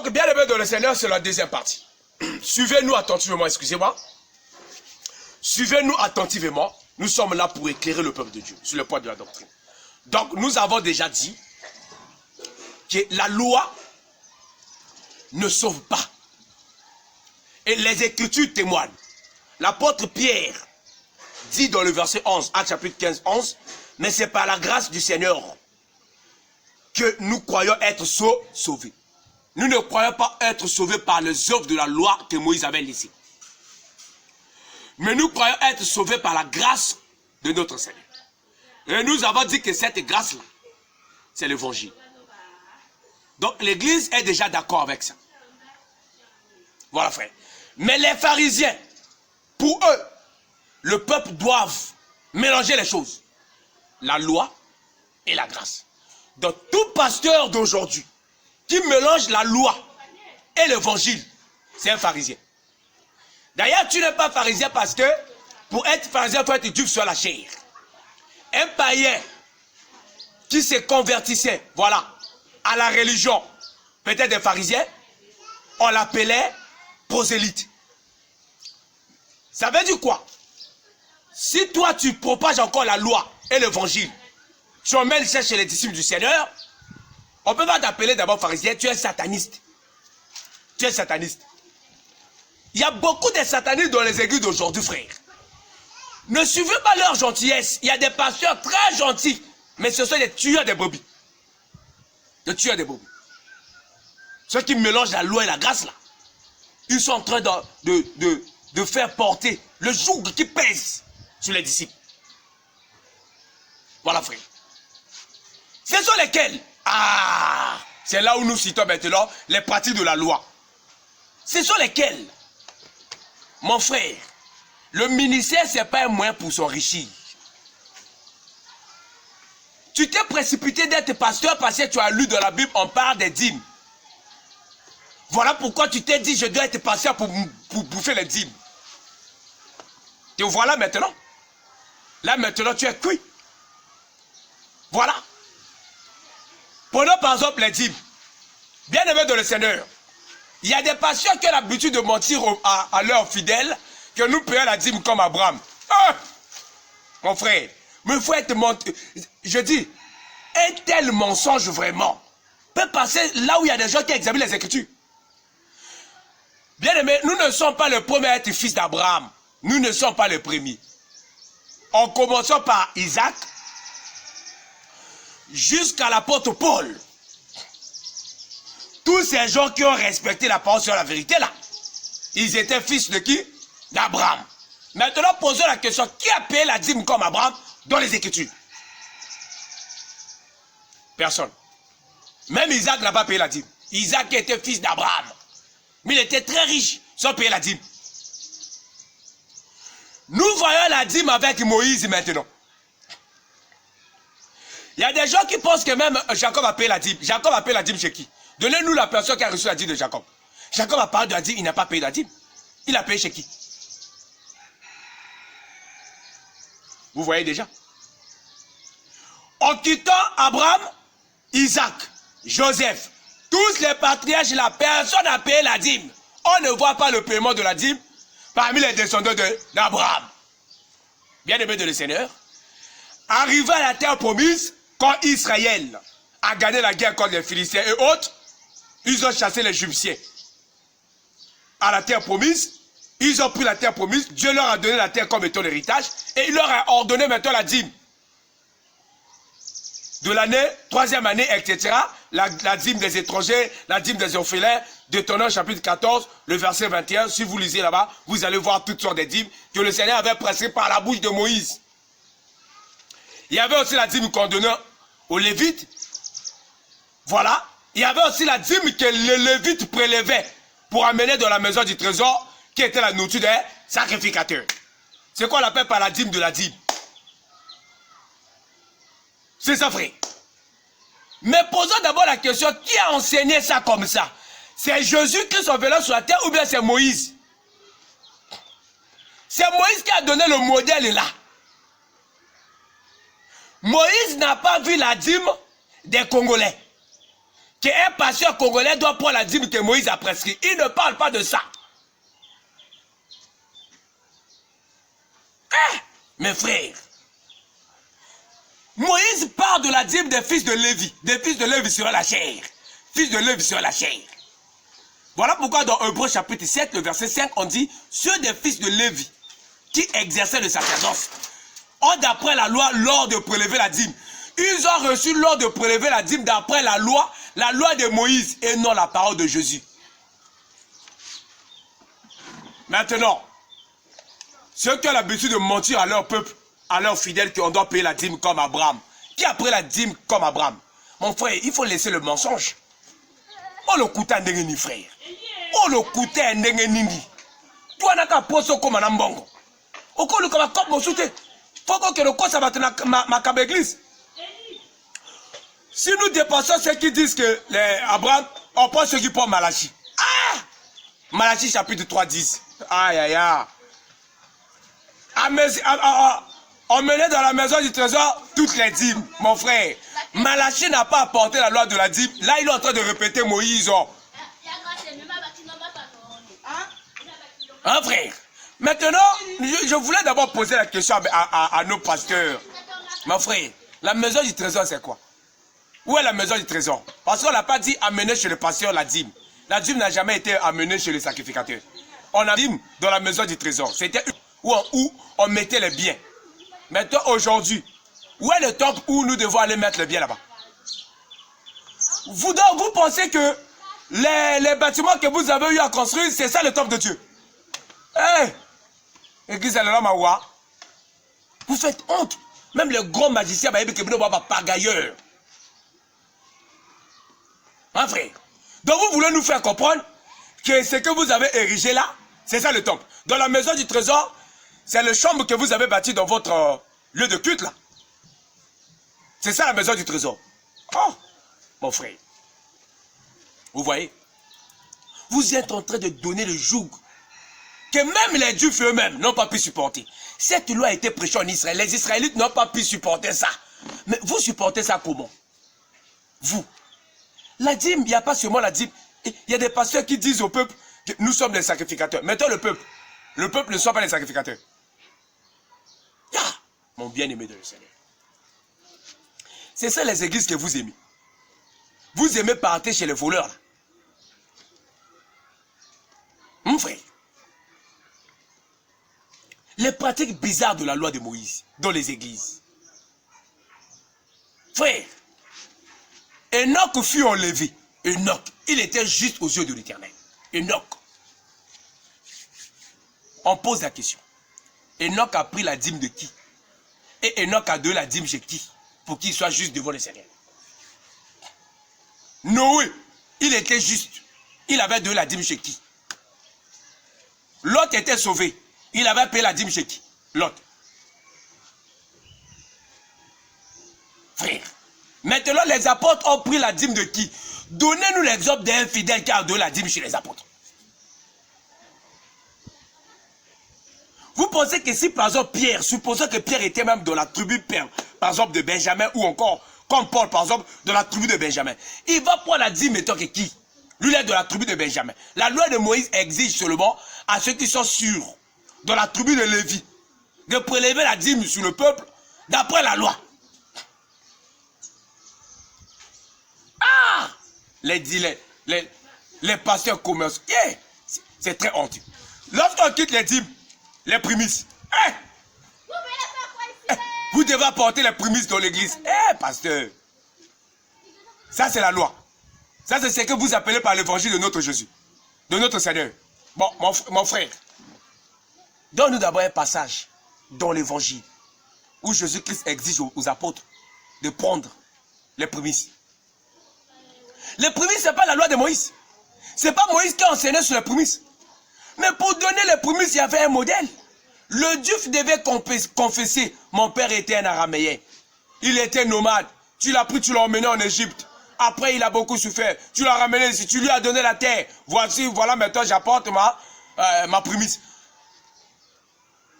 Donc, bien aimé dans le Seigneur, c'est la deuxième partie. Suivez-nous attentivement, excusez-moi. Suivez-nous attentivement. Nous sommes là pour éclairer le peuple de Dieu sur le point de la doctrine. Donc, nous avons déjà dit que la loi ne sauve pas. Et les Écritures témoignent. L'apôtre Pierre dit dans le verset 11, Actes chapitre 15, 11, mais c'est par la grâce du Seigneur que nous croyons être sauvés. Nous ne croyons pas être sauvés par les œuvres de la loi que Moïse avait laissées. Mais nous croyons être sauvés par la grâce de notre Seigneur. Et nous avons dit que cette grâce-là, c'est l'évangile. Donc l'église est déjà d'accord avec ça. Voilà, frère. Mais les pharisiens, pour eux, le peuple doit mélanger les choses. La loi et la grâce. Donc tout pasteur d'aujourd'hui qui mélange la loi et l'évangile, c'est un pharisien. D'ailleurs, tu n'es pas pharisien parce que pour être pharisien, il faut être dur sur la chair. Un païen qui se convertissait, voilà, à la religion, peut-être des pharisiens, on l'appelait prosélyte. Ça veut dire quoi? Si toi tu propages encore la loi et l'évangile, tu emmènes ça chez les disciples du Seigneur, on ne peut pas t'appeler d'abord pharisien, tu es sataniste. Tu es sataniste. Il y a beaucoup de satanistes dans les églises d'aujourd'hui, frère. Ne suivez pas leur gentillesse. Il y a des pasteurs très gentils, mais ce sont des tueurs de brebis. Des tueurs de brebis. Ceux qui mélangent la loi et la grâce, là, ils sont en train de faire porter le joug qui pèse sur les disciples. Voilà, frère. Ce sont lesquels? Ah, c'est là où nous citons maintenant les pratiques de la loi. Ce sont lesquels? Mon frère, le ministère, ce n'est pas un moyen pour s'enrichir. Tu t'es précipité d'être pasteur parce que tu as lu dans la Bible, on parle des dîmes. Voilà pourquoi tu t'es dit, je dois être pasteur pour bouffer les dîmes. Te voilà maintenant. Là maintenant, tu es cuit. Voilà. Prenons par exemple les dîmes. Bien aimé dans le Seigneur. Il y a des pasteurs qui ont l'habitude de mentir à leurs fidèles que nous payons la dîme comme Abraham. Ah, mon frère, mais il faut être menti. Je dis, un tel mensonge vraiment peut passer là où il y a des gens qui examinent les Écritures. Bien aimé, nous ne sommes pas les premiers à être fils d'Abraham. Nous ne sommes pas les premiers. En commençant par Isaac, jusqu'à l'apôtre Paul. Tous ces gens qui ont respecté la parole sur la vérité là, ils étaient fils de qui? D'Abraham. Maintenant, posons la question, qui a payé la dîme comme Abraham dans les Écritures? Personne. Même Isaac n'a pas payé la dîme. Isaac était fils d'Abraham. Mais il était très riche sans payer la dîme. Nous voyons la dîme avec Moïse maintenant. Il y a des gens qui pensent que même Jacob a payé la dîme. Jacob a payé la dîme chez qui? Donnez-nous la personne qui a reçu la dîme de Jacob. Jacob a parlé de la dîme, il n'a pas payé la dîme. Il a payé chez qui? Vous voyez déjà? En quittant Abraham, Isaac, Joseph, tous les patriarches, la personne a payé la dîme. On ne voit pas le paiement de la dîme parmi les descendants d'Abraham. Bien aimé de le Seigneur, arrivé à la terre promise, quand Israël a gagné la guerre contre les Philistins et autres, ils ont chassé les Égyptiens à la terre promise. Ils ont pris la terre promise. Dieu leur a donné la terre comme étant l'héritage. Et il leur a ordonné maintenant la dîme. De l'année, troisième année, etc. La dîme des étrangers, la dîme des orphelins. Deutéronome chapitre 14, le verset 21. Si vous lisez là-bas, vous allez voir toutes sortes de dîmes que le Seigneur avait prescrites par la bouche de Moïse. Il y avait aussi la dîme qu'on donnait aux Lévites. Voilà. Il y avait aussi la dîme que les Lévites prélevaient pour amener dans la maison du trésor, qui était la nourriture des sacrificateurs. C'est quoi on appelle par la dîme de la dîme? C'est ça, frère. Mais posons d'abord la question, qui a enseigné ça comme ça? C'est Jésus-Christ en venant sur la terre ou bien c'est Moïse? C'est Moïse qui a donné le modèle là. Moïse n'a pas vu la dîme des Congolais. qu'un pasteur congolais doit prendre la dîme que Moïse a prescrit. Il ne parle pas de ça. Mes frères, Moïse parle de la dîme des fils de Lévi. Des fils de Lévi sur la chair. Fils de Lévi sur la chair. Voilà pourquoi dans Hébreux chapitre 7, le verset 5, on dit « Ceux des fils de Lévi qui exerçaient le sacerdoce ont d'après la loi l'ordre de prélever la dîme. Ils ont reçu l'ordre de prélever la dîme d'après la loi de Moïse et non la parole de Jésus. » Maintenant, ceux qui ont l'habitude de mentir à leur peuple, à leurs fidèles, qu'on doit payer la dîme comme Abraham. Qui a pris la dîme comme Abraham? Mon frère, il faut laisser le mensonge. Oh le kouta ndengeni frère. Oh le kouta ndengeni. Toi naka poso comme un ambongo. Oko le kama kop mosute. Faut que le kosa batena ma église. Si nous dépassons ceux qui disent que les Abraham, on prend ceux qui prennent Malachi. Ah! Malachi chapitre 3, 10. Aïe aïe aïe. Emmener dans la maison du trésor toutes les dîmes, mon frère. Malachi n'a pas apporté la loi de la dîme. Là, il est en train de répéter Moïse. Hein, frère? Maintenant, je voulais d'abord poser la question à nos pasteurs. Mon frère, la maison du trésor, c'est quoi? Où est la maison du trésor? Parce qu'on n'a pas dit amener chez le pasteur la dîme. La dîme n'a jamais été amenée chez les sacrificateurs. On a dit dans la maison du trésor. C'était où on mettait les biens. Maintenant, aujourd'hui, où est le temple où nous devons aller mettre les biens là-bas? Vous pensez que les bâtiments que vous avez eu à construire, c'est ça le temple de Dieu? Église à la Mawa, vous faites honte. Même les grands magiciens, pagailleurs. Hein, frère? Donc vous voulez nous faire comprendre que ce que vous avez érigé là, c'est ça le temple. Dans la maison du trésor, c'est le chambre que vous avez bâti dans votre lieu de culte là. C'est ça la maison du trésor. Oh, mon frère. Vous voyez? Vous êtes en train de donner le joug que même les Juifs eux-mêmes n'ont pas pu supporter. Cette loi a été prêchée en Israël. Les Israélites n'ont pas pu supporter ça. Mais vous supportez ça comment? Vous. La dîme, il n'y a pas seulement la dîme. Il y a des pasteurs qui disent au peuple que nous sommes les sacrificateurs. Mettons le peuple. Le peuple ne soit pas les sacrificateurs. Ah, mon bien-aimé de le Seigneur. C'est ça les églises que vous aimez. Vous aimez partir chez les voleurs. Là. Mon frère. Les pratiques bizarres de la loi de Moïse dans les églises. Frère. Enoch fut enlevé. Enoch, il était juste aux yeux de l'Éternel. Enoch. On pose la question. Enoch a pris la dîme de qui? Et Enoch a donné la dîme chez qui? Pour qu'il soit juste devant le Seigneur. Noé, il était juste. Il avait donné la dîme chez qui? Lot était sauvé. Il avait payé la dîme chez qui? Lot. Frère. Maintenant, les apôtres ont pris la dîme de qui? Donnez-nous l'exemple d'un fidèle qui a donné la dîme chez les apôtres. Vous pensez que si par exemple Pierre, supposons que Pierre était même dans la tribu par exemple de Benjamin ou encore comme Paul par exemple de la tribu de Benjamin, il va prendre la dîme mettons que qui? Lui il est de la tribu de Benjamin. La loi de Moïse exige seulement à ceux qui sont sûrs dans la tribu de Lévi de prélever la dîme sur le peuple d'après la loi. Ah! Les pasteurs commerciaux, yeah, c'est très honteux. Lorsqu'on quitte les dîmes, les prémices, vous devez apporter les prémices dans l'église. Pasteur, ça c'est la loi. Ça c'est ce que vous appelez par l'évangile de notre Jésus, de notre Seigneur. Bon, mon frère, donne-nous d'abord un passage dans l'évangile où Jésus-Christ exige aux apôtres de prendre les prémices. Les prémices, ce n'est pas la loi de Moïse. Ce n'est pas Moïse qui a enseigné sur les prémices. Mais pour donner les prémices, il y avait un modèle. Le Juif devait confesser. Mon père était un araméen. Il était nomade. Tu l'as pris, tu l'as emmené en Égypte. Après, il a beaucoup souffert. Tu l'as ramené ici. Tu lui as donné la terre. Voilà, maintenant, j'apporte ma prémisse.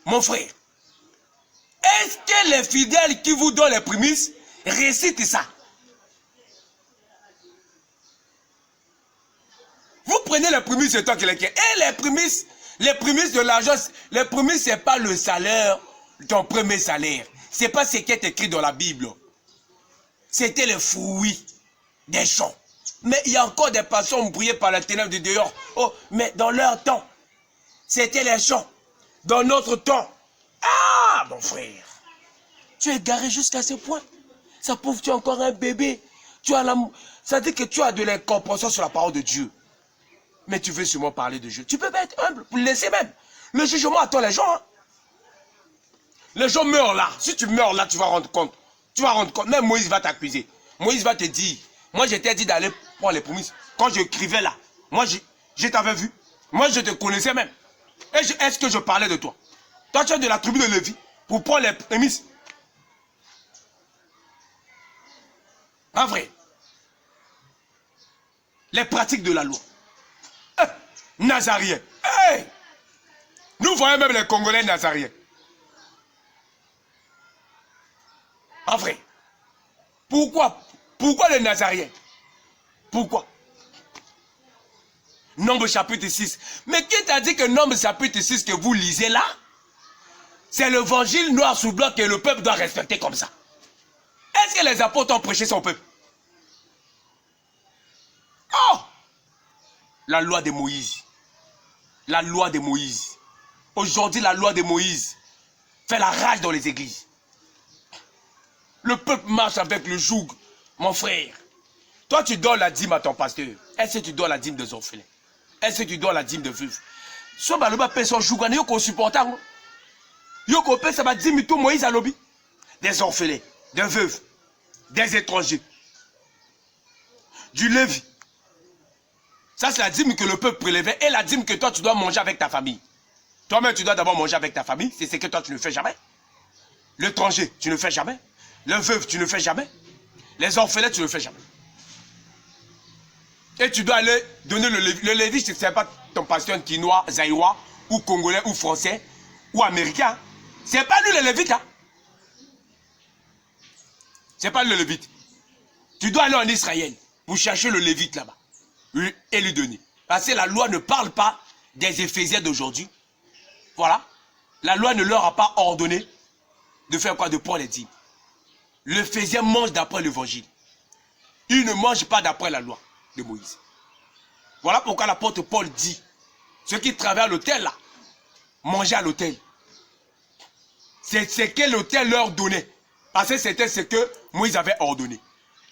Mon frère, est-ce que les fidèles qui vous donnent les prémices récitent ça? prenez les prémices, c'est toi qui les crée. Et les prémices de l'argent, les prémices, c'est pas le salaire, ton premier salaire. C'est pas ce qui est écrit dans la Bible. C'était les fruits des champs. Mais il y a encore des personnes brouillées par la ténèbre du dehors. Oh, mais dans leur temps, c'était les champs. Dans notre temps, ah, mon frère, tu es garé jusqu'à ce point. Ça prouve que tu es encore un bébé. Ça dit que tu as de l'incompréhension sur la parole de Dieu. Mais tu veux sûrement parler de Dieu. Tu peux pas être humble, pour le laisser même. Le jugement attend les gens. Hein. Les gens meurent là. Si tu meurs là, tu vas rendre compte. Tu vas rendre compte. Même Moïse va t'accuser. Moïse va te dire, moi je t'ai dit d'aller prendre les prémices. Quand j'écrivais là, moi je t'avais vu. Moi je te connaissais même. Est-ce que je parlais de toi? Toi tu es de la tribu de Lévi pour prendre les prémices. Pas vrai. Les pratiques de la loi. Nazariens. Hey! Nous voyons même les Congolais nazariens. En vrai. Pourquoi les Nazariens? Pourquoi? Nombre chapitre 6. Mais qui t'a dit que Nombre chapitre 6 que vous lisez là, c'est l'évangile noir sur blanc que le peuple doit respecter comme ça? Est-ce que les apôtres ont prêché son peuple? Oh! La loi de Moïse. La loi de Moïse. Aujourd'hui, la loi de Moïse fait la rage dans les églises. Le peuple marche avec le joug, mon frère. Toi, tu donnes la dîme à ton pasteur. Est-ce que tu donnes la dîme des orphelins? Est-ce que tu donnes la dîme des veuves? Soit bah le bas paie son joug, il y a qu'on supporte. Il y a qu'on paie ça va dîme tout Moïse à lobby. Des orphelins, des veuves, des étrangers, du Lévi. Ça, c'est la dîme que le peuple prélevait et la dîme que toi, tu dois manger avec ta famille. Toi-même, tu dois d'abord manger avec ta famille. C'est ce que toi, tu ne fais jamais. L'étranger, tu ne fais jamais. Le veuve, tu ne fais jamais. Les orphelins, tu ne fais jamais. Et tu dois aller donner le Lévi. Le Lévi, ce n'est pas ton pasteur quinois, zaïrois, ou congolais, ou français, ou américain. Ce n'est pas lui le Lévite. Hein? Ce n'est pas lui le Lévite. Tu dois aller en Israël pour chercher le Lévite là-bas. Et lui donner. Parce que la loi ne parle pas des Éphésiens d'aujourd'hui. Voilà. La loi ne leur a pas ordonné de faire quoi? De prendre les dîmes. L'Éphésien mange d'après l'évangile. Il ne mange pas d'après la loi de Moïse. Voilà pourquoi l'apôtre Paul dit, ceux qui travaillent à l'hôtel là, manger à l'hôtel. C'est ce que l'hôtel leur donnait. Parce que c'était ce que Moïse avait ordonné.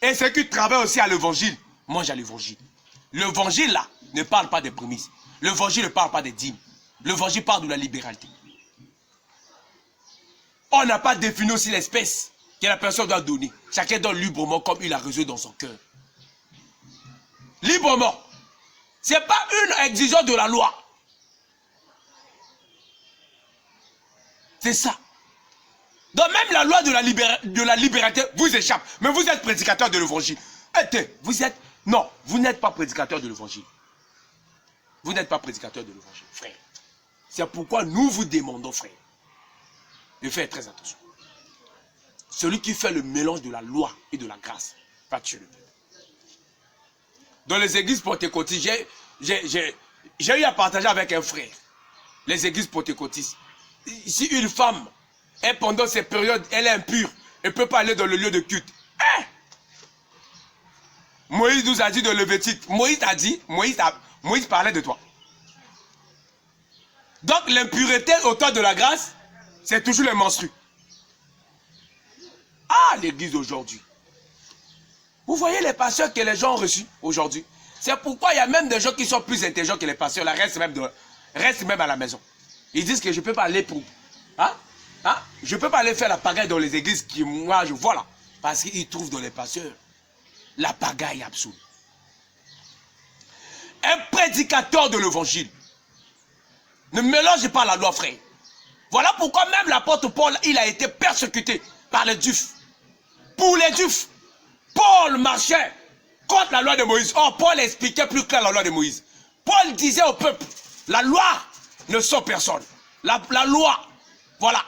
Et ceux qui travaillent aussi à l'évangile, mangent à l'évangile. L'évangile là ne parle pas des prémices. L'évangile ne parle pas des dîmes. L'évangile parle de la libéralité. On n'a pas défini aussi l'espèce que la personne doit donner. Chacun donne librement comme il a résolu dans son cœur. Librement. Ce n'est pas une exigence de la loi. C'est ça. Donc même la loi de la liberté vous échappe. Mais vous êtes prédicateur de l'évangile. Vous êtes... Non, vous n'êtes pas prédicateur de l'évangile. Vous n'êtes pas prédicateur de l'évangile, frère. C'est pourquoi nous vous demandons, frère, de faire très attention. Celui qui fait le mélange de la loi et de la grâce va tuer le peuple. Dans les églises pentecôtistes, j'ai eu à partager avec un frère. Les églises pentecôtistes. Si une femme est pendant ces périodes, elle est impure, elle ne peut pas aller dans le lieu de culte. Hein? Moïse nous a dit de Lévitique. Moïse parlait de toi. Donc l'impureté au temps de la grâce, c'est toujours les menstrues. Ah, l'église d'aujourd'hui. Vous voyez les pasteurs que les gens ont reçus aujourd'hui. C'est pourquoi il y a même des gens qui sont plus intelligents que les pasteurs. Là, restent même à la maison. Ils disent que je ne peux pas aller pour... Je ne peux pas aller faire la pagaille dans les églises qui, moi, je vois là. Parce qu'ils trouvent dans les pasteurs la pagaille absolue. Un prédicateur de l'évangile ne mélange pas la loi, frère. Voilà pourquoi même l'apôtre Paul, il a été persécuté par les Juifs. Pour les Juifs, Paul marchait contre la loi de Moïse. Or, Paul expliquait plus clair la loi de Moïse. Paul disait au peuple, la loi ne sauve personne. La loi, voilà.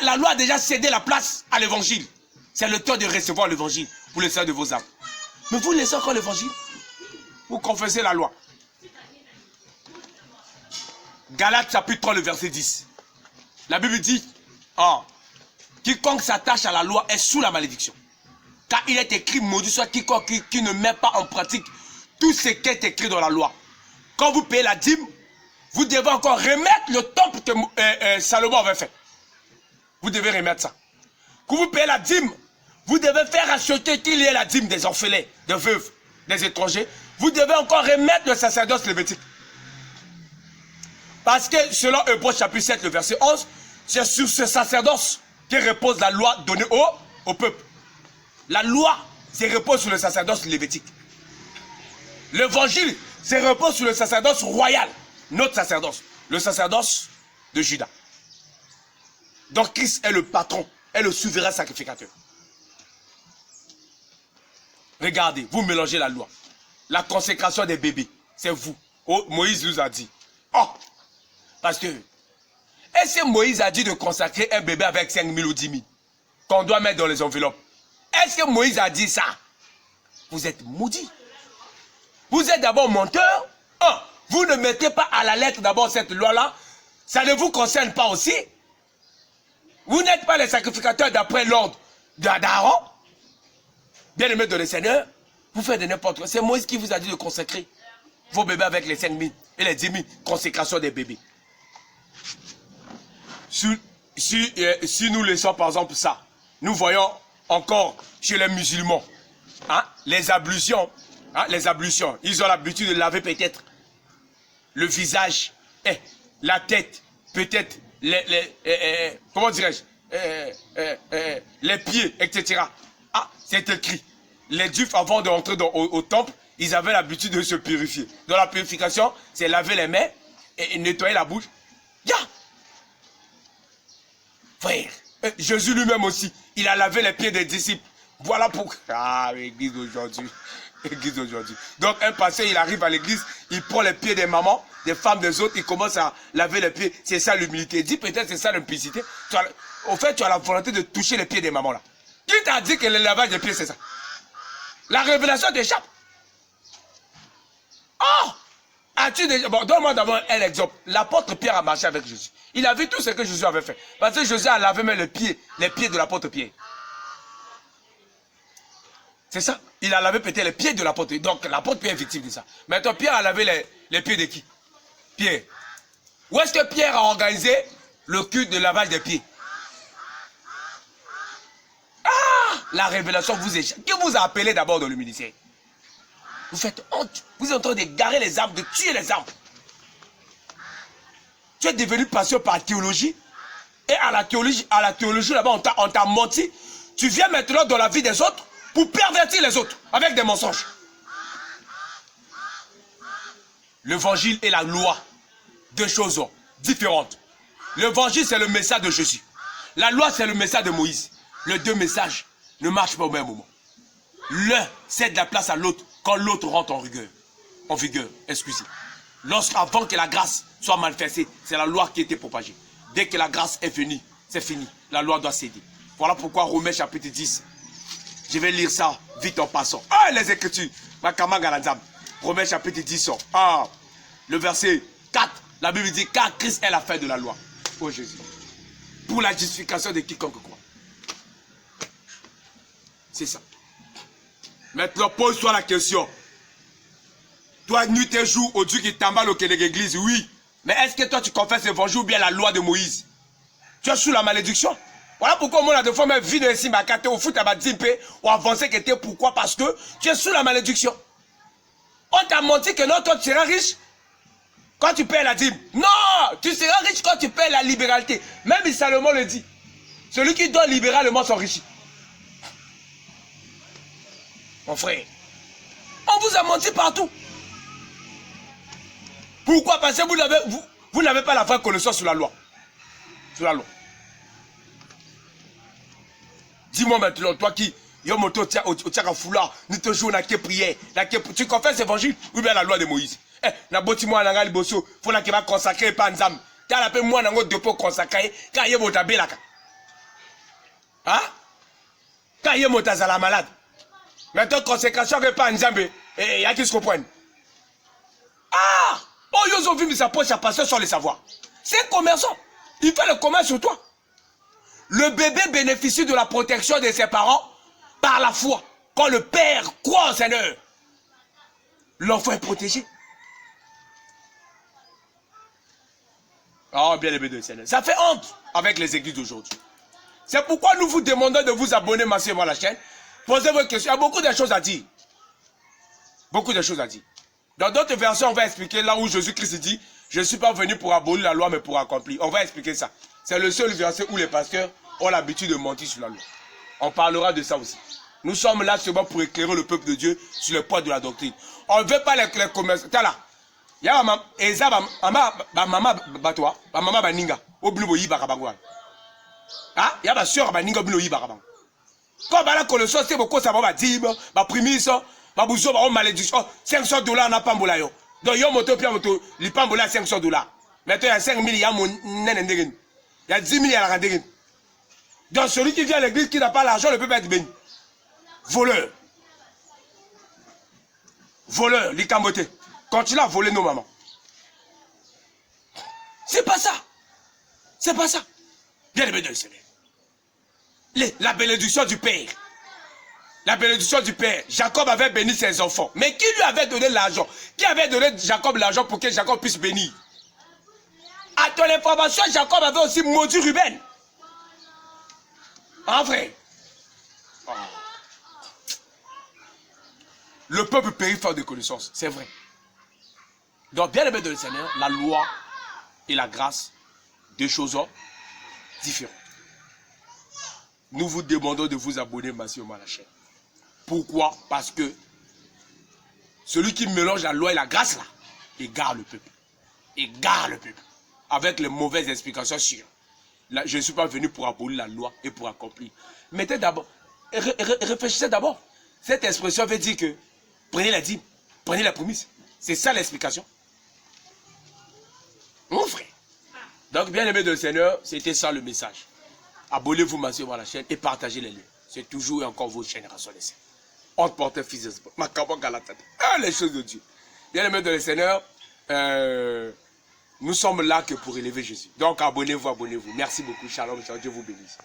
La loi a déjà cédé la place à l'évangile. C'est le temps de recevoir l'évangile pour le salut de vos âmes. Mais vous laissez encore l'évangile. Vous confessez la loi. Galates chapitre 3, le verset 10. La Bible dit, quiconque s'attache à la loi est sous la malédiction. Car il est écrit, maudit soit quiconque qui ne met pas en pratique tout ce qui est écrit dans la loi. Quand vous payez la dîme, vous devez encore remettre le temple que Salomon avait fait. Vous devez remettre ça. Quand vous payez la dîme, vous devez faire acheter qu'il y ait la dîme des orphelins, des veuves, des étrangers. Vous devez encore remettre le sacerdoce lévitique. Parce que selon Hébreux chapitre 7, le verset 11, c'est sur ce sacerdoce que repose la loi donnée au peuple. La loi se repose sur le sacerdoce lévitique. L'évangile se repose sur le sacerdoce royal, notre sacerdoce, le sacerdoce de Judas. Donc Christ est le patron, est le souverain sacrificateur. Regardez, vous mélangez la loi. La consécration des bébés, c'est vous. Oh, Moïse nous a dit. Parce que, est-ce que Moïse a dit de consacrer un bébé avec 5 000 ou 10 000 qu'on doit mettre dans les enveloppes? Est-ce que Moïse a dit ça? Vous êtes maudits. Vous êtes d'abord menteur. Vous ne mettez pas à la lettre d'abord cette loi-là. Ça ne vous concerne pas aussi. Vous n'êtes pas les sacrificateurs d'après l'ordre d'Aaron. Bien aimé de le Seigneur, vous faites de n'importe quoi. C'est Moïse qui vous a dit de consacrer vos bébés avec les 5 000 et les 10 000. Consécration des bébés. Si nous laissons par exemple ça, nous voyons encore chez les musulmans, les ablutions, ils ont l'habitude de laver peut-être le visage, la tête, peut-être comment dirais-je, les pieds, etc. C'est écrit. Les Juifs, avant de rentrer au temple, ils avaient l'habitude de se purifier. Dans la purification, c'est laver les mains et nettoyer la bouche. Frère, Jésus lui-même aussi, il a lavé les pieds des disciples. Voilà pourquoi. L'église d'aujourd'hui. L'église d'aujourd'hui. Donc un pasteur, il arrive à l'église, il prend les pieds des mamans, des femmes des autres, il commence à laver les pieds. C'est ça l'humilité. Dis peut-être c'est ça l'implicité. Au fait, tu as la volonté de toucher les pieds des mamans là. Qui t'a dit que le lavage des pieds c'est ça? La révélation t'échappe. As-tu déjà... Bon, donne-moi d'abord un exemple. L'apôtre Pierre a marché avec Jésus. Il a vu tout ce que Jésus avait fait. Parce que Jésus a lavé même les pieds de l'apôtre Pierre. C'est ça. Il a lavé peut-être les pieds de l'apôtre. Donc l'apôtre Pierre est victime de ça. Maintenant, Pierre a lavé les pieds de qui? Pierre. Où est-ce que Pierre a organisé le culte de lavage des pieds? La révélation vous échappe. Qui vous a appelé d'abord dans le ministère? Vous faites honte. Vous êtes en train de garer les arbres, de tuer les arbres. Tu es devenu passionné par la théologie. Et à la théologie là-bas, on t'a menti. Tu viens maintenant dans la vie des autres pour pervertir les autres avec des mensonges. L'évangile et la loi, deux choses différentes. L'évangile, c'est le message de Jésus. La loi, c'est le message de Moïse. Les deux messages ne marchent pas au même moment. L'un cède la place à l'autre quand l'autre rentre en vigueur, excusez. Avant que la grâce soit manifestée, c'est la loi qui était propagée. Dès que la grâce est venue, c'est fini. La loi doit céder. Voilà pourquoi Romains chapitre 10. Je vais lire ça vite en passant. Les Écritures. Romains chapitre 10. Le verset 4. La Bible dit, car Christ est la fin de la loi. Oh Jésus. Pour la justification de quiconque croit. C'est ça. Maintenant, pose-toi la question. Toi, nuit et jour, au Dieu qui t'emballe au quai de l'église, oui. Mais est-ce que toi, tu confesses l'évangile ou bien la loi de Moïse? Tu es sous la malédiction. Voilà pourquoi moi, la deux fois, même vie de ici, ma carte, au foot, à ma dimpe, ou avancé que t'es. Pourquoi? Parce que tu es sous la malédiction. On t'a menti que non, toi, tu seras riche quand tu paies la dîme. Non, tu seras riche quand tu paies la libéralité. Même Salomon le dit. Celui qui donne libéralement s'enrichit. Mon frère, on vous a menti partout. Pourquoi? Parce que vous n'avez pas la vraie connaissance sur la loi. Sur la loi. Dis-moi maintenant, toi qui, tu confesses l'évangile ou bien la loi de Moïse? Na boti moi nanga liboso, faut na keba consacrer pa nzam. Ta la pe moi nango depo consacrer, ka ye mota belaka. Ka ye mota zala malade. Maintenant consécration que pas nzambe, y a qui se comprennent. ont vu sa poche à passer sans le savoir. C'est un commerçant. Il fait le commerce sur toi. Le bébé bénéficie de la protection de ses parents par la foi. Quand le père croit au Seigneur, l'enfant est protégé. Oh, bien aimé de Seigneur. Ça fait honte avec les églises d'aujourd'hui. C'est pourquoi nous vous demandons de vous abonner massivement à la chaîne. Posez vos questions. Il y a beaucoup de choses à dire. Beaucoup de choses à dire. Dans d'autres versions, on va expliquer là où Jésus-Christ dit « Je ne suis pas venu pour abolir la loi, mais pour accomplir ». On va expliquer ça. C'est le seul verset où les pasteurs ont l'habitude de mentir sur la loi. On parlera de ça aussi. Nous sommes là seulement pour éclairer le peuple de Dieu sur le poids de la doctrine. On ne veut pas les commerces. Tiens là. Il y a maman batoa, maman baninga, obnubo yiba kabangwa. Ah, il y a ma soeur baninga obnubo yiba kabang. Quand bala connaissance c'est beaucoup ça va dire, ba primise, ba bouzo ba malédiction, $500 na pambola yo. Donc yo moto pia moto, li pambola $500. Maintenant il y a 5 000 il y a mon nene. Il y a 10 000 il y a la rendez. Donc celui qui vient à l'église qui n'a pas l'argent ne peut pas être béni. Voleur. Voleur, li camboté. Continue à voler nos mamans. C'est pas ça. C'est pas ça. Bien aimé de le Seigneur. La bénédiction du Père. La bénédiction du Père. Jacob avait béni ses enfants. Mais qui lui avait donné l'argent? Qui avait donné Jacob l'argent pour que Jacob puisse bénir? À ton information, Jacob avait aussi maudit Ruben. En vrai. Oh. Le peuple périt faute de connaissance. C'est vrai. Donc, bien aimé de le Seigneur, la loi et la grâce, deux choses différentes. Nous vous demandons de vous abonner massivement à la chaîne. Pourquoi? Parce que celui qui mélange la loi et la grâce, là, égare le peuple. Égare le peuple. Avec les mauvaises explications sûres. Là, je ne suis pas venu pour abolir la loi et pour accomplir. Mettez d'abord, réfléchissez d'abord. Cette expression veut dire que prenez la dîme, prenez la promesse. C'est ça l'explication. Mon frère. Donc, bien aimé de le Seigneur, c'était ça le message. Abonnez-vous massivement à la chaîne et partagez les liens. C'est toujours et encore vos générations d'essai. On porte fils de sport. Les choses de Dieu. Bien aimé de le Seigneur, nous sommes là que pour élever Jésus. Donc, abonnez-vous, abonnez-vous. Merci beaucoup. Shalom, Dieu vous bénisse.